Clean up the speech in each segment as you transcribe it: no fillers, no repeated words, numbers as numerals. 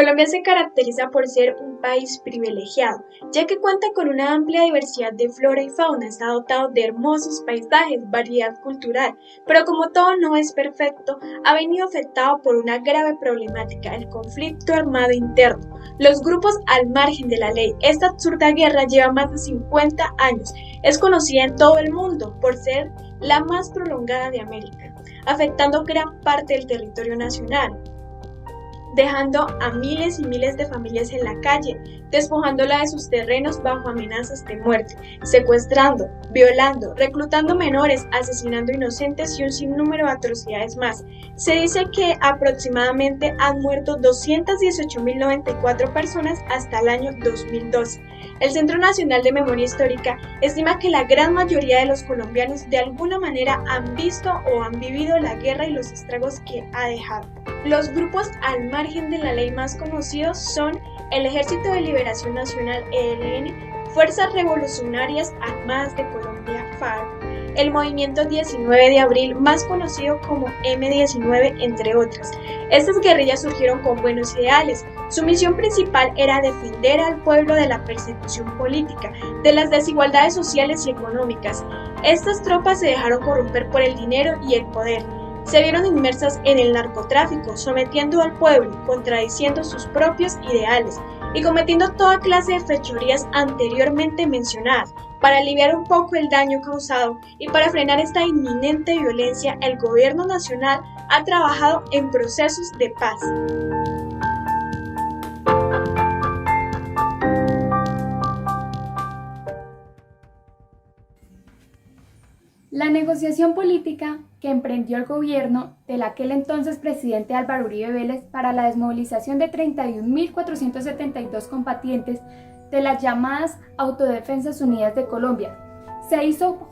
Colombia se caracteriza por ser un país privilegiado, ya que cuenta con una amplia diversidad de flora y fauna, está dotado de hermosos paisajes, variedad cultural, pero como todo no es perfecto, ha venido afectado por una grave problemática, el conflicto armado interno, los grupos al margen de la ley. Esta absurda guerra lleva más de 50 años, es conocida en todo el mundo por ser la más prolongada de América, afectando gran parte del territorio nacional, dejando a miles y miles de familias en la calle, despojándola de sus terrenos bajo amenazas de muerte, secuestrando, violando, reclutando menores, asesinando inocentes y un sinnúmero de atrocidades más. Se dice que aproximadamente han muerto 218.094 personas hasta el año 2012. El Centro Nacional de Memoria Histórica estima que la gran mayoría de los colombianos de alguna manera han visto o han vivido la guerra y los estragos que ha dejado. Los grupos al margen de la ley más conocidos son el Ejército de Liberación Nacional ELN, Fuerzas Revolucionarias Armadas de Colombia FARC, el Movimiento 19 de Abril, más conocido como M19, entre otras. Estas guerrillas surgieron con buenos ideales. Su misión principal era defender al pueblo de la persecución política, de las desigualdades sociales y económicas. Estas tropas se dejaron corromper por el dinero y el poder. Se vieron inmersas en el narcotráfico, sometiendo al pueblo, contradiciendo sus propios ideales y cometiendo toda clase de fechorías anteriormente mencionadas. Para aliviar un poco el daño causado y para frenar esta inminente violencia, el gobierno nacional ha trabajado en procesos de paz. La negociación política que emprendió el gobierno del aquel entonces presidente Álvaro Uribe Vélez para la desmovilización de 31.472 combatientes de las llamadas Autodefensas Unidas de Colombia se hizo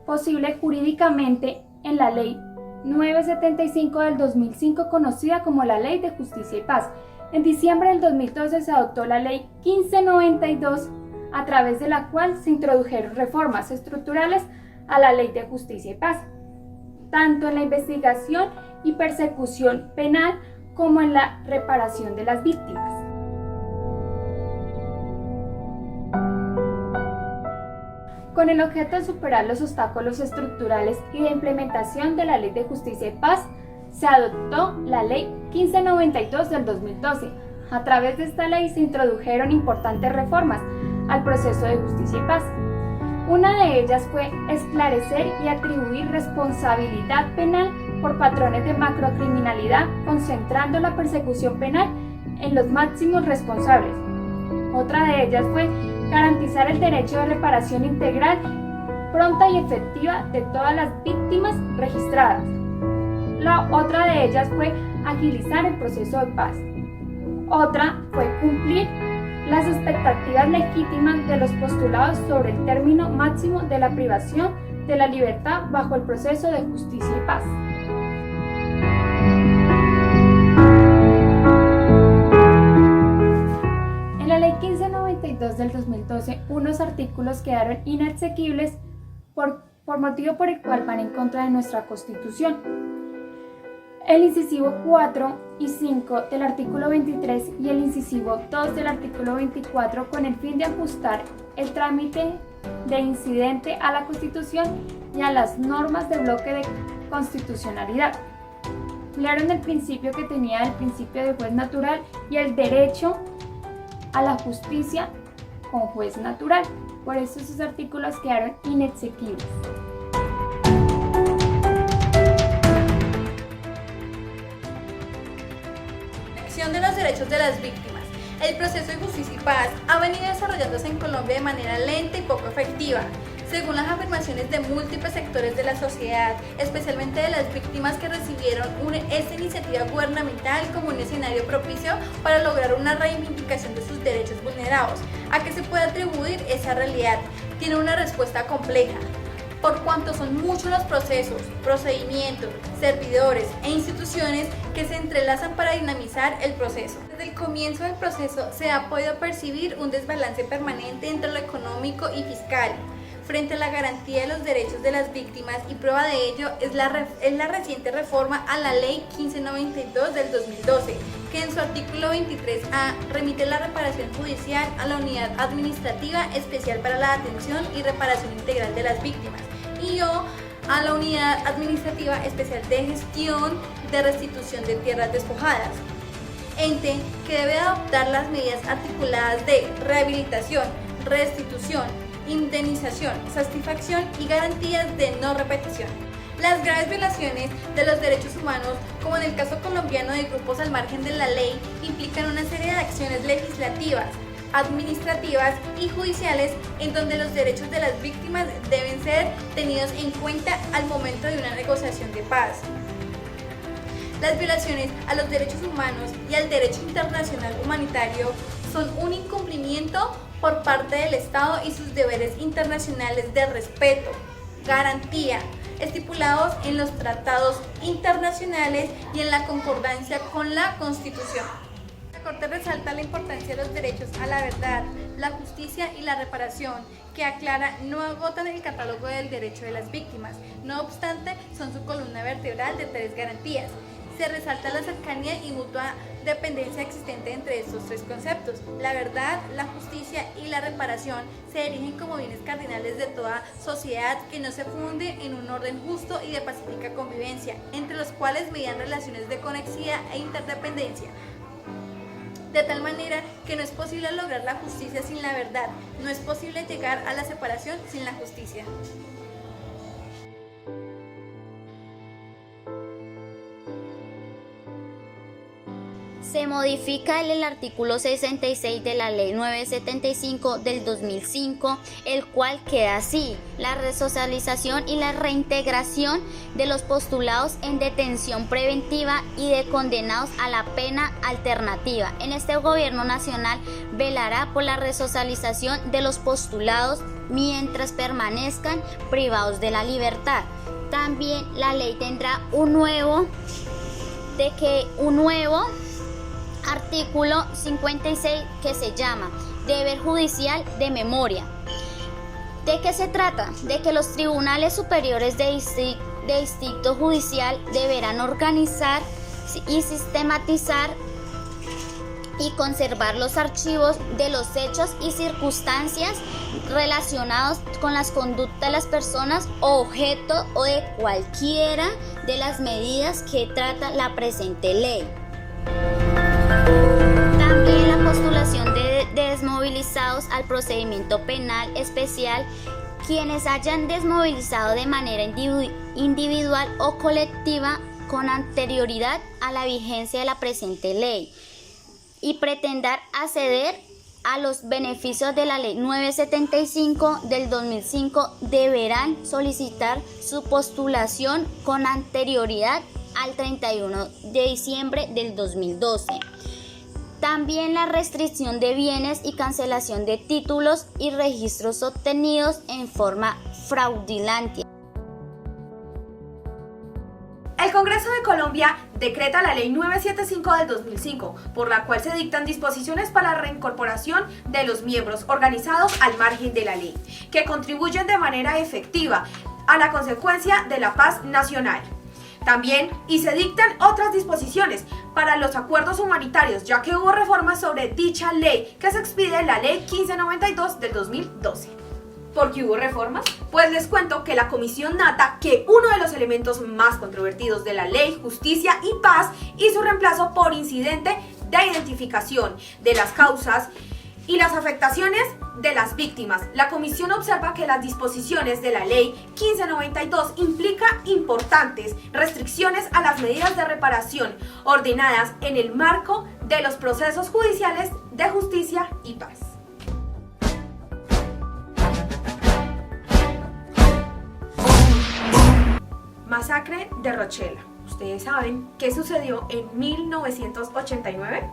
posible jurídicamente en la Ley 975 del 2005, conocida como la Ley de Justicia y Paz. En diciembre del 2012 se adoptó la Ley 1592, a través de la cual se introdujeron reformas estructurales a la Ley de Justicia y Paz, tanto en la investigación y persecución penal como en la reparación de las víctimas. Con el objeto de superar los obstáculos estructurales y de implementación de la Ley de Justicia y Paz, se adoptó la Ley 1592 del 2012. A través de esta ley se introdujeron importantes reformas al proceso de justicia y paz. Una de ellas fue esclarecer y atribuir responsabilidad penal por patrones de macrocriminalidad, concentrando la persecución penal en los máximos responsables. Otra de ellas fue garantizar el derecho de reparación integral, pronta y efectiva de todas las víctimas registradas. La otra de ellas fue agilizar el proceso de paz. Otra fue cumplir las expectativas legítimas de los postulados sobre el término máximo de la privación de la libertad bajo el proceso de justicia y paz. En la Ley 1592 del 2012, unos artículos quedaron inexequibles por motivo por el cual van en contra de nuestra Constitución. El incisivo 4 y 5 del artículo 23 y el incisivo 2 del artículo 24, con el fin de ajustar el trámite de incidente a la Constitución y a las normas del bloque de constitucionalidad. Violaron el principio que tenía el principio de juez natural y el derecho a la justicia con juez natural. Por eso esos artículos quedaron inexequibles. De los derechos de las víctimas. El proceso de justicia y paz ha venido desarrollándose en Colombia de manera lenta y poco efectiva. Según las afirmaciones de múltiples sectores de la sociedad, especialmente de las víctimas que recibieron esta iniciativa gubernamental como un escenario propicio para lograr una reivindicación de sus derechos vulnerados. ¿A qué se puede atribuir esa realidad? Tiene una respuesta compleja. Por cuanto son muchos los procesos, procedimientos, servidores e instituciones que se entrelazan para dinamizar el proceso. Desde el comienzo del proceso se ha podido percibir un desbalance permanente entre lo económico y fiscal. frente a la garantía de los derechos de las víctimas, y prueba de ello es la reciente reforma a la Ley 1592 del 2012, que en su artículo 23A remite la reparación judicial a la Unidad Administrativa Especial para la Atención y Reparación Integral de las Víctimas, y a la Unidad Administrativa Especial de Gestión de Restitución de Tierras Despojadas, ente que debe adoptar las medidas articuladas de rehabilitación, restitución, indemnización, satisfacción y garantías de no repetición. Las graves violaciones de los derechos humanos, como en el caso colombiano de grupos al margen de la ley, implican una serie de acciones legislativas, administrativas y judiciales en donde los derechos de las víctimas deben ser tenidos en cuenta al momento de una negociación de paz. Las violaciones a los derechos humanos y al derecho internacional humanitario son un incumplimiento por parte del Estado y sus deberes internacionales de respeto, garantía, estipulados en los tratados internacionales y en la concordancia con la Constitución. La Corte resalta la importancia de los derechos a la verdad, la justicia y la reparación, que aclara no agotan el catálogo del derecho de las víctimas, no obstante son su columna vertebral de tres garantías. Se resalta la cercanía y mutua dependencia existente entre estos tres conceptos. La verdad, la justicia y la reparación se erigen como bienes cardinales de toda sociedad que no se funde en un orden justo y de pacífica convivencia, entre los cuales median relaciones de conexidad e interdependencia, de tal manera que no es posible lograr la justicia sin la verdad, no es posible llegar a la separación sin la justicia. Se modifica el artículo 66 de la Ley 975 del 2005, el cual queda así: la resocialización y la reintegración de los postulados en detención preventiva y de condenados a la pena alternativa. En este gobierno nacional velará por la resocialización de los postulados mientras permanezcan privados de la libertad. También la ley tendrá un nuevo artículo 56 que se llama Deber Judicial de Memoria. ¿De qué se trata? De que los tribunales superiores de distrito judicial deberán organizar y sistematizar y conservar los archivos de los hechos y circunstancias relacionados con las conductas de las personas o objeto o de cualquiera de las medidas que trata la presente ley. También la postulación de desmovilizados al procedimiento penal especial, quienes hayan desmovilizado de manera individual o colectiva con anterioridad a la vigencia de la presente ley y pretendan acceder a los beneficios de la Ley 975 del 2005, deberán solicitar su postulación con anterioridad al 31 de diciembre del 2012. También la restricción de bienes y cancelación de títulos y registros obtenidos en forma fraudulenta. El Congreso de Colombia decreta la Ley 975 del 2005, por la cual se dictan disposiciones para la reincorporación de los miembros organizados al margen de la ley, que contribuyen de manera efectiva a la consecuencia de la paz nacional. También, se dictan otras disposiciones para los acuerdos humanitarios, ya que hubo reformas sobre dicha ley que se expide en la Ley 1592 del 2012. ¿Por qué hubo reformas? Pues les cuento que la Comisión nota que uno de los elementos más controvertidos de la Ley, Justicia y Paz y su reemplazo por incidente de identificación de las causas y las afectaciones de las víctimas. La Comisión observa que las disposiciones de la Ley 1592 implican importantes restricciones a las medidas de reparación ordenadas en el marco de los procesos judiciales de justicia y paz. Masacre de Rochela. ¿Ustedes saben qué sucedió en 1989?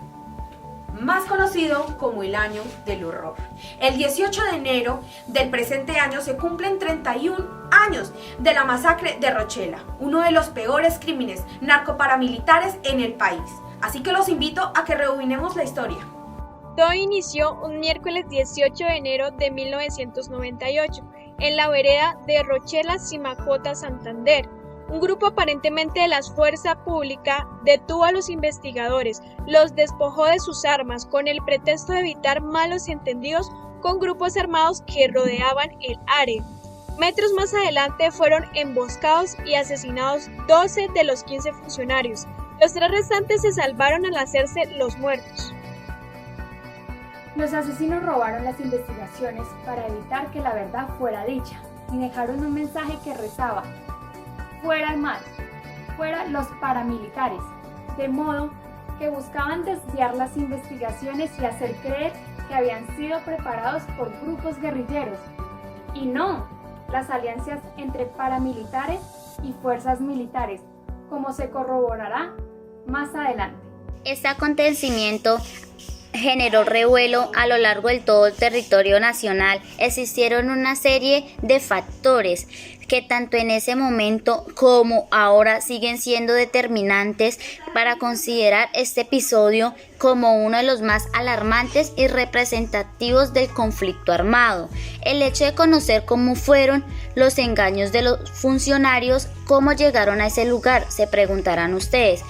Más conocido como el Año del Horror. El 18 de enero del presente año se cumplen 31 años de la masacre de Rochela, uno de los peores crímenes narcoparamilitares en el país. Así que los invito a que rebobinemos la historia. Todo inició un miércoles 18 de enero de 1998, en la vereda de Rochela, Simacota, Santander. Un grupo aparentemente de la fuerza pública detuvo a los investigadores, los despojó de sus armas con el pretexto de evitar malos entendidos con grupos armados que rodeaban el área. Metros más adelante fueron emboscados y asesinados 12 de los 15 funcionarios. Los 3 restantes se salvaron al hacerse los muertos. Los asesinos robaron las investigaciones para evitar que la verdad fuera dicha y dejaron un mensaje que rezaba: fuera el mal, fuera los paramilitares, de modo que buscaban desviar las investigaciones y hacer creer que habían sido preparados por grupos guerrilleros. Y no, las alianzas entre paramilitares y fuerzas militares, como se corroborará más adelante. Este acontecimiento generó revuelo a lo largo de todo el territorio nacional. Existieron una serie de factores que tanto en ese momento como ahora siguen siendo determinantes para considerar este episodio como uno de los más alarmantes y representativos del conflicto armado. El hecho de conocer cómo fueron los engaños de los funcionarios, cómo llegaron a ese lugar, se preguntarán ustedes.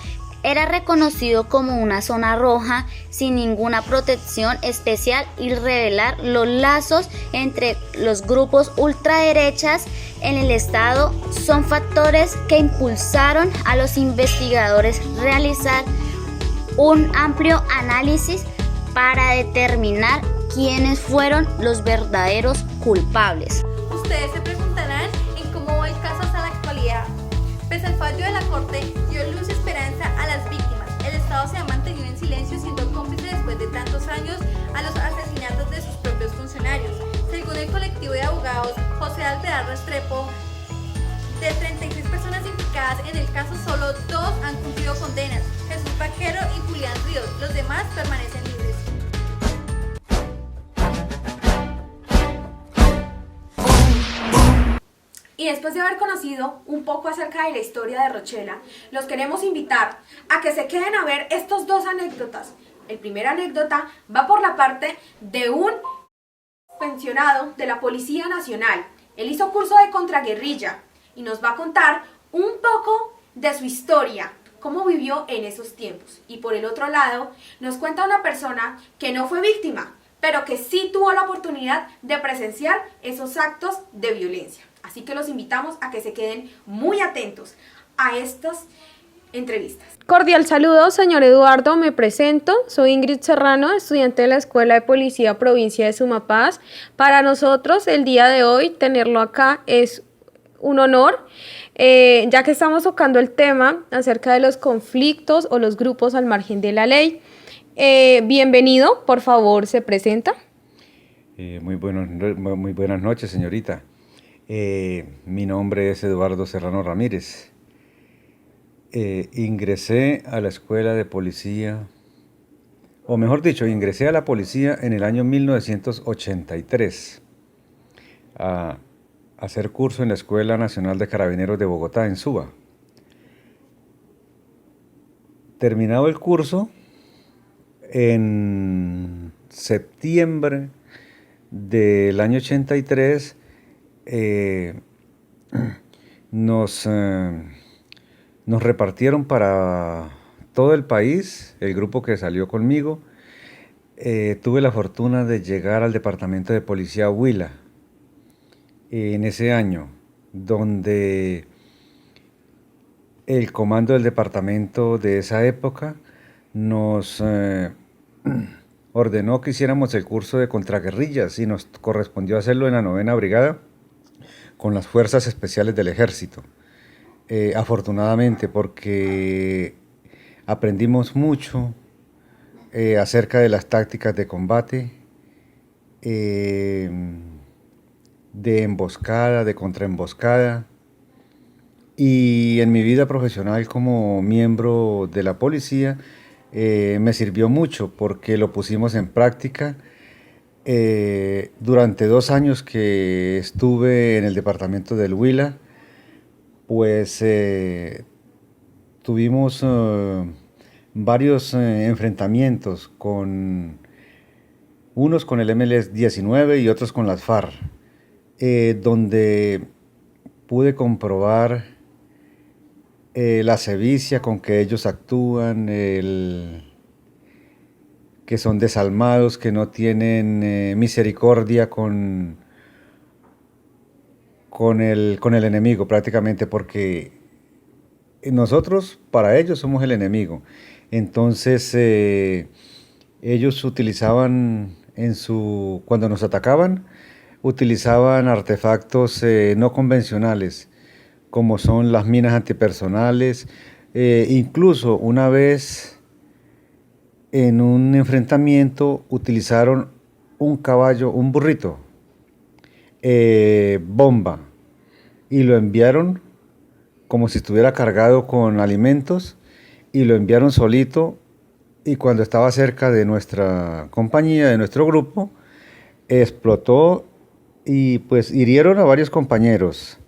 Era reconocido como una zona roja sin ninguna protección especial y revelar los lazos entre los grupos ultraderechas en el estado son factores que impulsaron a los investigadores a realizar un amplio análisis para determinar quiénes fueron los verdaderos culpables. Ustedes se preguntarán en cómo va el caso hasta la actualidad. Pese al fallo de la Corte, dio luz y esperanza a las víctimas. El Estado se ha mantenido en silencio, siendo cómplice después de tantos años a los asesinatos de sus propios funcionarios. Según el colectivo de abogados José Alvear Restrepo, de 36 personas implicadas en el caso, solo 2 han cumplido condenas: Jesús Vaquero y Julián Ríos. Los demás permanecen libres. Y después de haber conocido un poco acerca de la historia de Rochela, los queremos invitar a que se queden a ver estos 2 anécdotas. El primer anécdota va por la parte de un pensionado de la Policía Nacional. Él hizo curso de contraguerrilla y nos va a contar un poco de su historia, cómo vivió en esos tiempos. Y por el otro lado, nos cuenta una persona que no fue víctima, pero que sí tuvo la oportunidad de presenciar esos actos de violencia. Así que los invitamos a que se queden muy atentos a estas entrevistas. Cordial saludo, señor Eduardo, me presento, soy Ingrid Serrano, estudiante de la Escuela de Policía Provincia de Sumapaz. Para nosotros el día de hoy tenerlo acá es un honor, ya que estamos tocando el tema acerca de los conflictos o los grupos al margen de la ley. Bienvenido, por favor, se presenta. Muy buenas noches, señorita. Mi nombre es Eduardo Serrano Ramírez. Ingresé a la escuela de policía, o mejor dicho, ingresé a la policía en el año 1983 a hacer curso en la Escuela Nacional de Carabineros de Bogotá, en Suba. Terminado el curso, en septiembre del año 83, nos repartieron para todo el país, el grupo que salió conmigo. Tuve la fortuna de llegar al departamento de policía Huila en ese año, donde el comando del departamento de esa época nos ordenó que hiciéramos el curso de contraguerrillas y nos correspondió hacerlo en la 9ª Brigada con las Fuerzas Especiales del Ejército. Afortunadamente, porque aprendimos mucho acerca de las tácticas de combate, de emboscada, de contraemboscada, y en mi vida profesional como miembro de la policía me sirvió mucho porque lo pusimos en práctica. Durante 2 años que estuve en el departamento del Huila, pues tuvimos varios enfrentamientos, unos con el ML-19 y otros con las FARC. donde pude comprobar la sevicia con que ellos actúan, que son desalmados, que no tienen misericordia con el enemigo prácticamente, porque nosotros para ellos somos el enemigo. Entonces ellos utilizaban cuando nos atacaban, utilizaban artefactos no convencionales, como son las minas antipersonales. Incluso una vez en un enfrentamiento utilizaron un caballo, un burrito, bomba, y lo enviaron como si estuviera cargado con alimentos, y lo enviaron solito, y cuando estaba cerca de nuestra compañía, de nuestro grupo, explotó y pues hirieron a varios compañeros,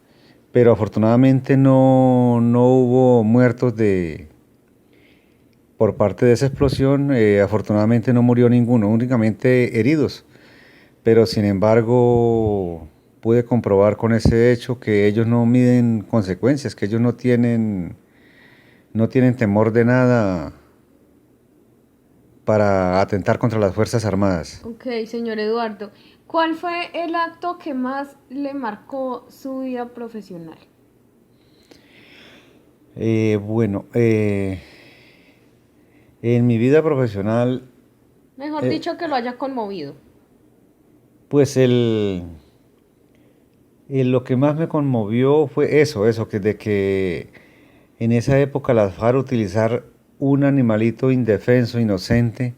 pero afortunadamente no hubo muertos por parte de esa explosión. Afortunadamente no murió ninguno, únicamente heridos, pero sin embargo pude comprobar con ese hecho que ellos no miden consecuencias, que ellos no tienen temor de nada para atentar contra las Fuerzas Armadas. Ok, señor Eduardo, ¿cuál fue el acto que más le marcó su vida profesional? Bueno, en mi vida profesional, Mejor dicho, que lo haya conmovido. pues lo que más me conmovió fue eso, de que en esa época las FARC utilizar un animalito indefenso, inocente,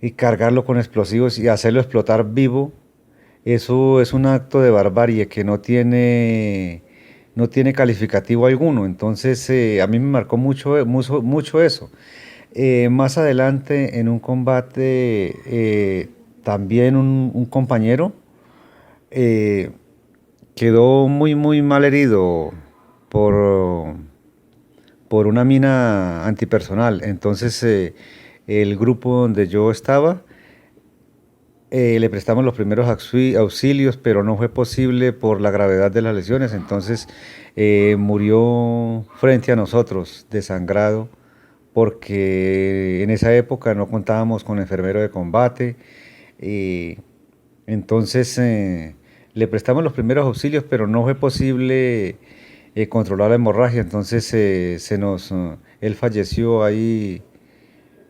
y cargarlo con explosivos y hacerlo explotar vivo, eso es un acto de barbarie que no tiene calificativo alguno. Entonces a mí me marcó mucho eso. Más adelante en un combate también un compañero quedó muy mal herido por una mina antipersonal. Entonces el grupo donde yo estaba le prestamos los primeros auxilios, pero no fue posible por la gravedad de las lesiones. Entonces murió frente a nosotros, desangrado, porque en esa época no contábamos con enfermero de combate. Entonces le prestamos los primeros auxilios, pero no fue posible controlar la hemorragia. Entonces él falleció ahí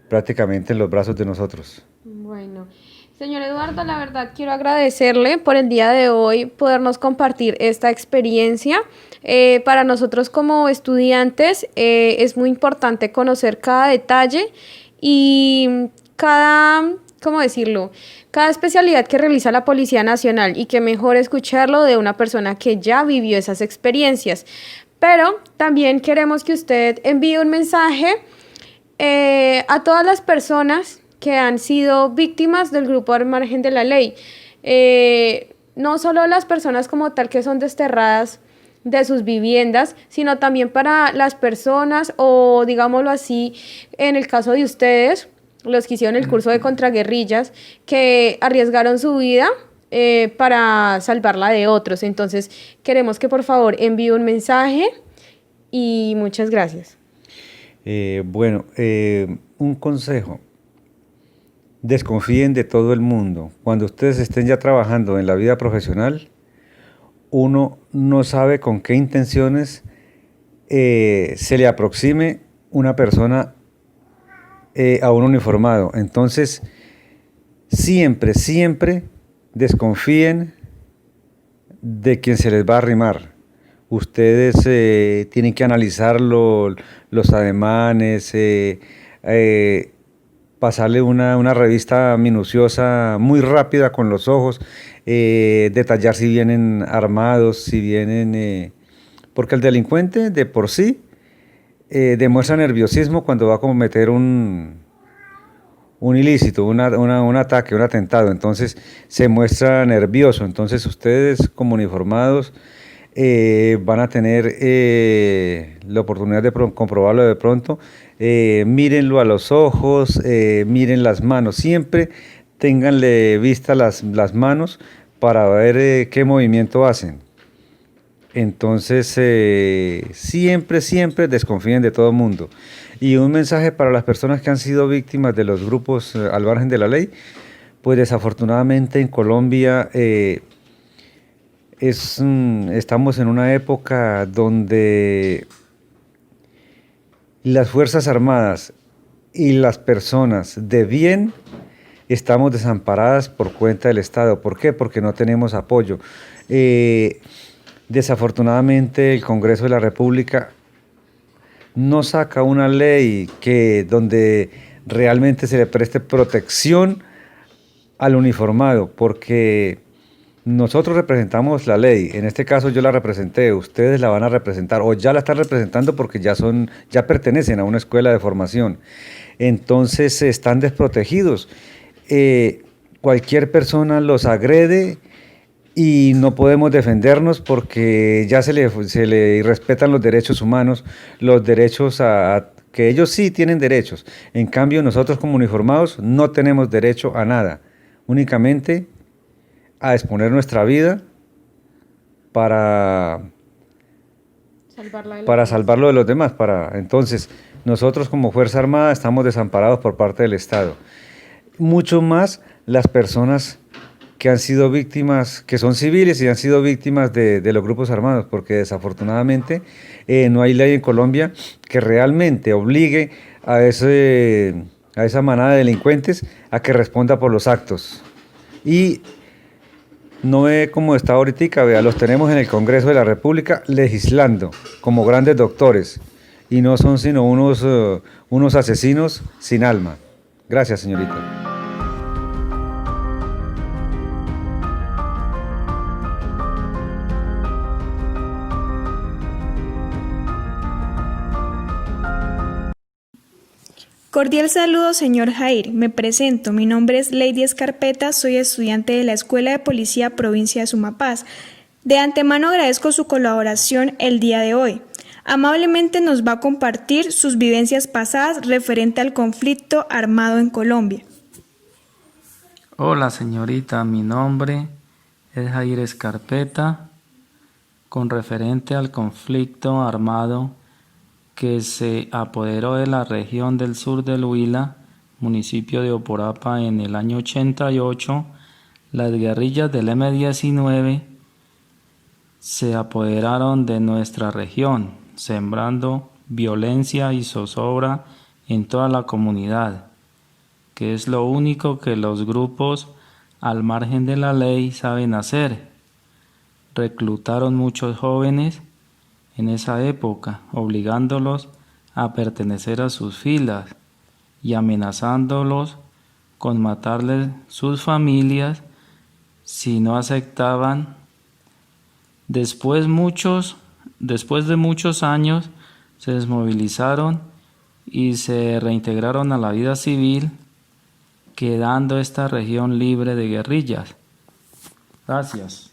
prácticamente en los brazos de nosotros. Bueno, señor Eduardo, la verdad quiero agradecerle por el día de hoy podernos compartir esta experiencia. Para nosotros como estudiantes es muy importante conocer cada detalle y ¿cómo decirlo? Cada especialidad que realiza la Policía Nacional, y que mejor escucharlo de una persona que ya vivió esas experiencias. Pero también queremos que usted envíe un mensaje a todas las personas que han sido víctimas del grupo al margen de la ley. No solo las personas como tal que son desterradas de sus viviendas, sino también para las personas, o digámoslo así, en el caso de ustedes, los que hicieron el curso de contraguerrillas, que arriesgaron su vida para salvarla de otros. Entonces queremos que por favor envíe un mensaje y muchas gracias. Un consejo: desconfíen de todo el mundo. Cuando ustedes estén ya trabajando en la vida profesional, uno no sabe con qué intenciones se le aproxime una persona a un uniformado. Entonces, siempre desconfíen de quien se les va a arrimar. Ustedes tienen que analizar los ademanes, pasarle una revista minuciosa, muy rápida con los ojos, detallar si vienen armados, si vienen... porque el delincuente de por sí demuestra nerviosismo cuando va a cometer un ilícito, un ataque, un atentado. Entonces se muestra nervioso. Entonces ustedes como uniformados van a tener la oportunidad de comprobarlo de pronto. Mírenlo a los ojos, miren las manos, siempre ténganle vista las manos, para ver qué movimiento hacen. Entonces, siempre desconfíen de todo el mundo. Y un mensaje para las personas que han sido víctimas de los grupos al margen de la ley, pues desafortunadamente en Colombia estamos en una época donde las Fuerzas Armadas y las personas de bien estamos desamparadas por cuenta del Estado. ¿Por qué? Porque no tenemos apoyo. Desafortunadamente el Congreso de la República no saca una ley donde realmente se le preste protección al uniformado, porque nosotros representamos la ley. En este caso yo la representé, ustedes la van a representar o ya la están representando porque ya pertenecen a una escuela de formación. Entonces están desprotegidos. Cualquier persona los agrede y no podemos defendernos porque ya se le irrespetan los derechos humanos, los derechos que ellos sí tienen derechos. En cambio, nosotros como uniformados no tenemos derecho a nada, únicamente a exponer nuestra vida para salvarlo de los demás. Entonces, nosotros como Fuerza Armada estamos desamparados por parte del Estado. Mucho más las personas que han sido víctimas, que son civiles y han sido víctimas de los grupos armados, porque desafortunadamente no hay ley en Colombia que realmente obligue a esa manada de delincuentes a que responda por los actos. Y no ve como está ahorita, vea, los tenemos en el Congreso de la República legislando como grandes doctores y no son sino unos asesinos sin alma. Gracias, señorita. Cordial saludo, señor Jair. Me presento. Mi nombre es Lady Escarpeta, soy estudiante de la Escuela de Policía Provincia de Sumapaz. De antemano agradezco su colaboración el día de hoy. Amablemente nos va a compartir sus vivencias pasadas referente al conflicto armado en Colombia. Hola, señorita. Mi nombre es Jair Escarpeta. Con referente al conflicto armado que se apoderó de la región del sur del Huila, municipio de Oporapa, en el año 88, las guerrillas del M-19 se apoderaron de nuestra región, sembrando violencia y zozobra en toda la comunidad, que es lo único que los grupos al margen de la ley saben hacer. Reclutaron muchos jóvenes en esa época, obligándolos a pertenecer a sus filas y amenazándolos con matarles sus familias si no aceptaban. Después de muchos años se desmovilizaron y se reintegraron a la vida civil, quedando esta región libre de guerrillas. Gracias.